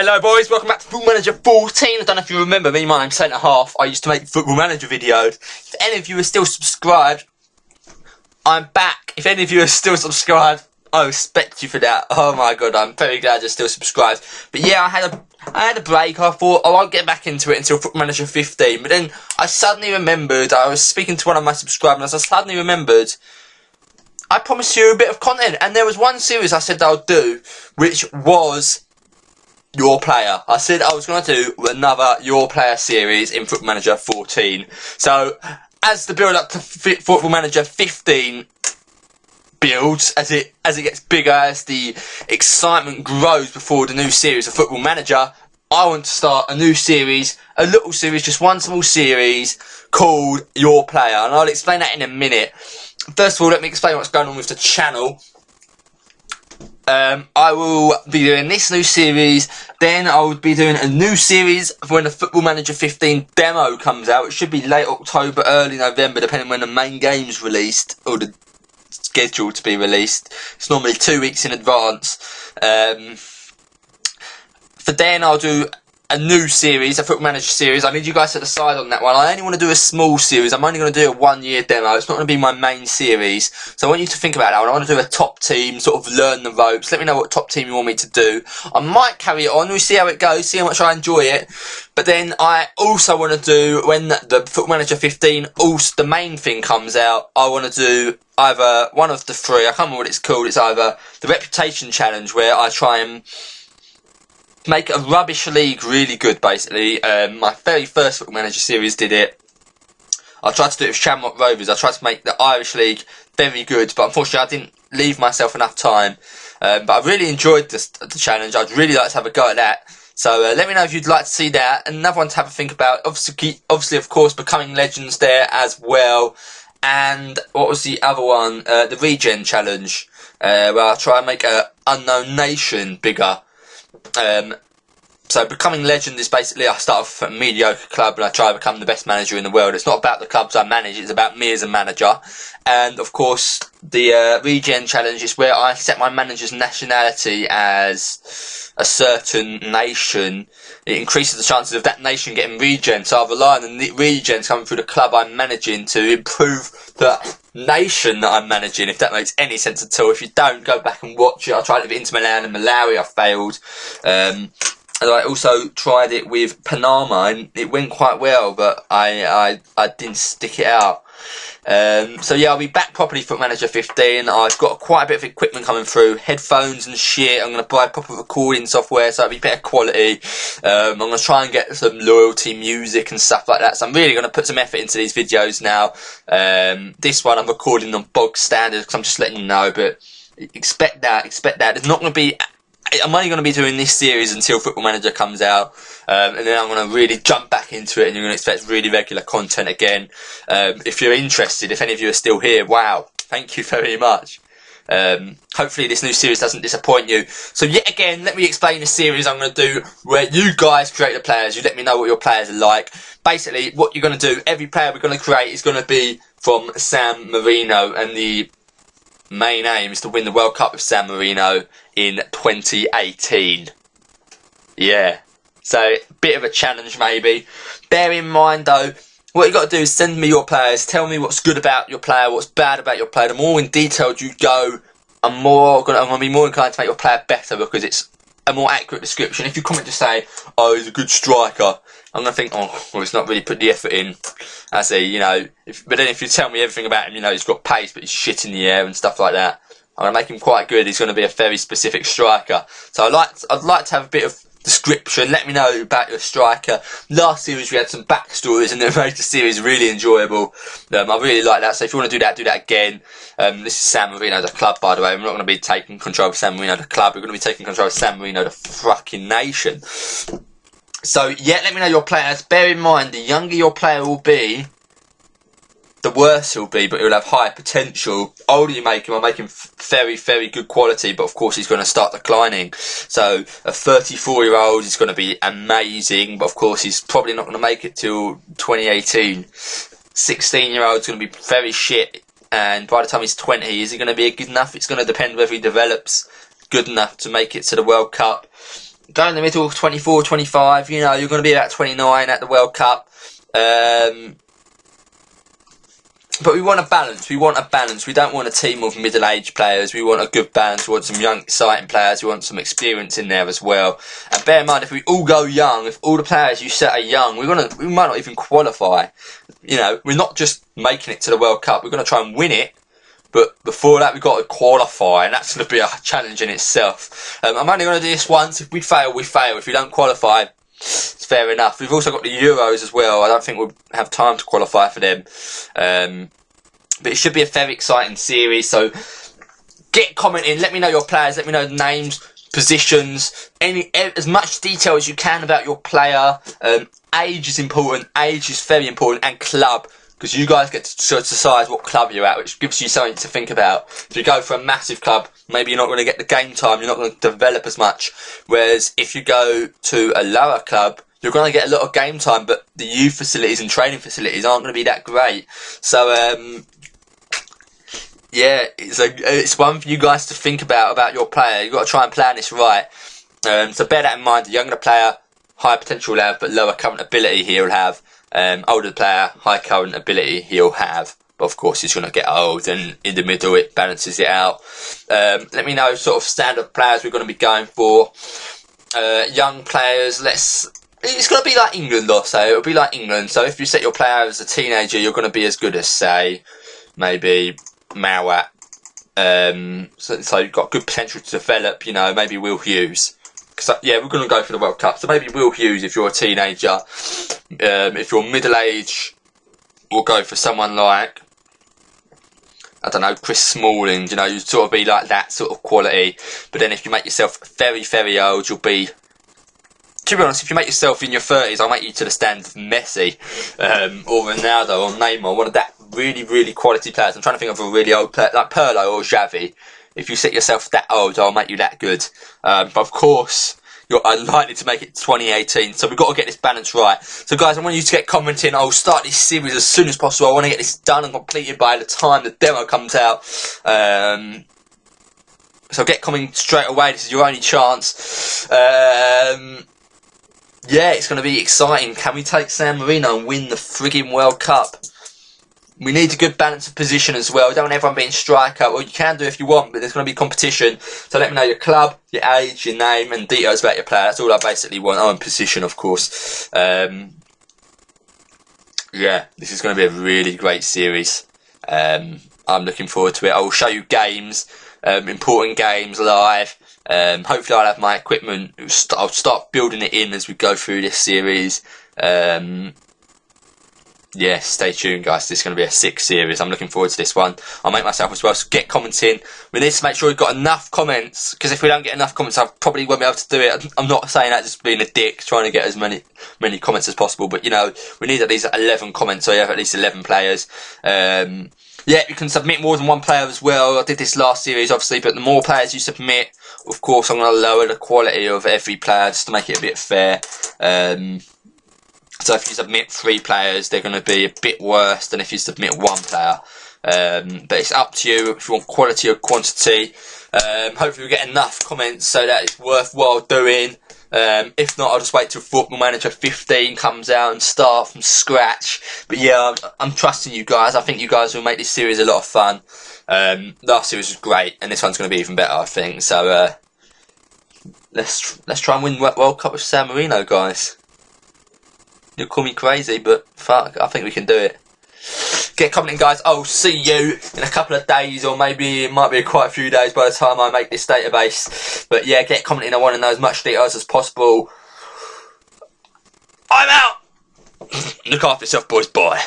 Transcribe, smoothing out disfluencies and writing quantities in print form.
Hello boys, welcome back to Football Manager 14. I don't know if you remember me, my name's Centre Half. I used to make Football Manager videos. If any of you are still subscribed, I'm back. If any of you are still subscribed, I respect you for that. Oh my god, I'm very glad you're still subscribed. But yeah, I had a break. I thought I won't get back into it until Football Manager 15. But then I suddenly remembered, I was speaking to one of my subscribers, I suddenly remembered I promised you a bit of content. And there was one series I said that I'll do, which was Your Player. I said I was going to do another Your Player series in Football Manager 14. So, as the build up to Football Manager 15 builds, as it gets bigger, as the excitement grows before the new series of Football Manager, I want to start a new series, a little series, just one small series called Your Player, and I'll explain that in a minute. First of all, let me explain what's going on with the channel. I will be doing this new series, then I will be doing a new series for when the Football Manager 15 demo comes out. It should be late October, early November, depending when the main game's released, or the schedule to be released. It's normally 2 weeks in advance. For then I'll do a new series, a Football Manager series. I need you guys to decide on that one. I only want to do a small series. I'm only going to do a 1 year demo. It's not going to be my main series. So I want you to think about that one. I want to do a top team, sort of learn the ropes. Let me know what top team you want me to do. I might carry it on. We'll see how it goes, see how much I enjoy it. But then I also want to do, when the Football Manager 15, also the main thing comes out, I want to do either one of the three. I can't remember what it's called. It's either the Reputation Challenge, where I try and make a rubbish league really good, basically. My very first Football Manager series did it. I tried to do it with Shamrock Rovers. I tried to make the Irish League very good, but unfortunately I didn't leave myself enough time. But I really enjoyed the challenge. I'd really like to have a go at that. So let me know if you'd like to see that. Another one to have a think about. Obviously, of course, Becoming Legends there as well. And what was the other one? The Regen Challenge, where I'll try and make a unknown nation bigger. So Becoming Legend is basically, I start off at a mediocre club and I try to become the best manager in the world. It's not about the clubs I manage, it's about me as a manager. And of course, the Regen Challenge is where I set my manager's nationality as a certain nation. It increases the chances of that nation getting regen. So I rely on the regens coming through the club I'm managing to improve the nation that I'm managing, if that makes any sense at all. If you don't, go back and watch it. I tried it with Inter Milan and Malawi, I failed. And I also tried it with Panama, and it went quite well, but I didn't stick it out. So yeah, I'll be back properly for Manager 15. I've got quite a bit of equipment coming through, headphones and shit. I'm going to buy proper recording software so it'll be better quality. I'm going to try and get some loyalty music and stuff like that. So I'm really going to put some effort into these videos now. This one I'm recording on bog standard because I'm just letting you know, but expect that. There's not going to be... I'm only going to be doing this series until Football Manager comes out, and then I'm going to really jump back into it, and you're going to expect really regular content again. If you're interested, if any of you are still here, wow, thank you very much. Hopefully this new series doesn't disappoint you. So yet again, let me explain the series I'm going to do, where you guys create the players. You let me know what your players are like. Basically, what you're going to do, every player we're going to create is going to be from San Marino, and the main aim is to win the World Cup with San Marino in 2018. Yeah. So, bit of a challenge maybe. Bear in mind though, what you got to do is send me your players. Tell me what's good about your player, what's bad about your player. The more in detail you go, I'm going to be more inclined to make your player better because it's a more accurate description. If you comment to say, oh, he's a good striker, I'm going to think, oh, well, he's not really put the effort in. I say, you know, but then if you tell me everything about him, you know, he's got pace, but he's shit in the air and stuff like that, I'm going to make him quite good. He's going to be a very specific striker. So I'd like to have a bit of description. Let me know about your striker. Last series we had some backstories and it made the series really enjoyable. I really like that. So if you want to do that again. This is San Marino, the club, by the way. We're not going to be taking control of San Marino, the club. We're going to be taking control of San Marino, the fucking nation. So, yeah, let me know your players. Bear in mind, the younger your player will be, the worse he'll be, but he'll have higher potential. Older you make him, I'll make him very, very good quality, but of course he's going to start declining. So, a 34-year-old is going to be amazing, but of course he's probably not going to make it till 2018. 16-year-old is going to be very shit, and by the time he's 20, is he going to be good enough? It's going to depend whether he develops good enough to make it to the World Cup. go in the middle, 24, 25. You know, you're going to be about 29 at the World Cup. But we want a balance. We want a balance. We don't want a team of middle-aged players. We want a good balance. We want some young, exciting players. We want some experience in there as well. And bear in mind, if we all go young, if all the players you set are young, we might not even qualify. You know, we're not just making it to the World Cup. We're going to try and win it. But before that, we've got to qualify, and that's going to be a challenge in itself. I'm only going to do this once. If we fail, we fail. If we don't qualify, it's fair enough. We've also got the Euros as well. I don't think we'll have time to qualify for them. But it should be a very exciting series. So get commenting. Let me know your players. Let me know the names, positions, as much detail as you can about your player. Age is important. Age is very important, and club. Because you guys get to decide what club you're at, which gives you something to think about. If you go for a massive club, maybe you're not going to get the game time, you're not going to develop as much. Whereas if you go to a lower club, you're going to get a lot of game time, but the youth facilities and training facilities aren't going to be that great. So, yeah, it's one for you guys to think about your player. You've got to try and plan this right. So bear that in mind. The younger the player, high potential will have, but lower current ability he'll have. Older player, high current ability he'll have, but of course he's going to get old, and in the middle it balances it out. Let me know sort of standard players we're going to be going for. Young players, it's going to be like England though, so it'll be like England. So if you set your player as a teenager, you're going to be as good as, say, maybe Mowat. So you've got good potential to develop, you know, maybe Will Hughes. So, yeah, we're going to go for the World Cup. So maybe Will Hughes if you're a teenager. If you're middle-aged, we'll go for someone like, I don't know, Chris Smalling. You know, you sort of be like that sort of quality. But then if you make yourself very, very old, you'll be... To be honest, if you make yourself in your 30s, I'll make you to the standard of Messi, or Ronaldo, or Neymar, one of that really, really quality players. I'm trying to think of a really old player, like Pirlo or Xavi. If you set yourself that old, I'll make you that good. But of course, you're unlikely to make it 2018, so we've got to get this balance right. So guys, I want you to get commenting. I'll start this series as soon as possible. I want to get this done and completed by the time the demo comes out. So get commenting straight away. This is your only chance. Yeah, it's going to be exciting. Can we take San Marino and win the frigging World Cup? We need a good balance of position as well. We don't want everyone being striker. Well, you can do if you want, but there's going to be competition. So let me know your club, your age, your name, and details about your player. That's all I basically want. Oh, and position, of course. Yeah, this is going to be a really great series. I'm looking forward to it. I will show you games, important games live. Hopefully I'll have my equipment. I'll start building it in as we go through this series. Yeah, stay tuned guys, this is going to be a sick series. I'm looking forward to this one. I'll make myself as well, so get commenting. We need to make sure we've got enough comments, because if we don't get enough comments I probably won't be able to do it. I'm not saying that just being a dick, trying to get as many comments as possible, but you know, we need at least 11 comments, so you have at least 11 players. Yeah, you can submit more than one player as well. I did this last series obviously, but the more players you submit, of course I'm going to lower the quality of every player just to make it a bit fair. So if you submit 3 players, they're going to be a bit worse than if you submit 1 player. But it's up to you if you want quality or quantity. Hopefully we get enough comments so that it's worthwhile doing. If not, I'll just wait till Football Manager 15 comes out and start from scratch. But yeah, I'm trusting you guys. I think you guys will make this series a lot of fun. Last series was great, and this one's going to be even better, I think. So let's try and win World Cup with San Marino, guys. You'll call me crazy, but fuck, I think we can do it. Get commenting, guys. I'll see you in a couple of days, or maybe it might be quite a few days by the time I make this database. But yeah, get commenting. I want to know as much details as possible. I'm out! Look after yourself, boys. Bye.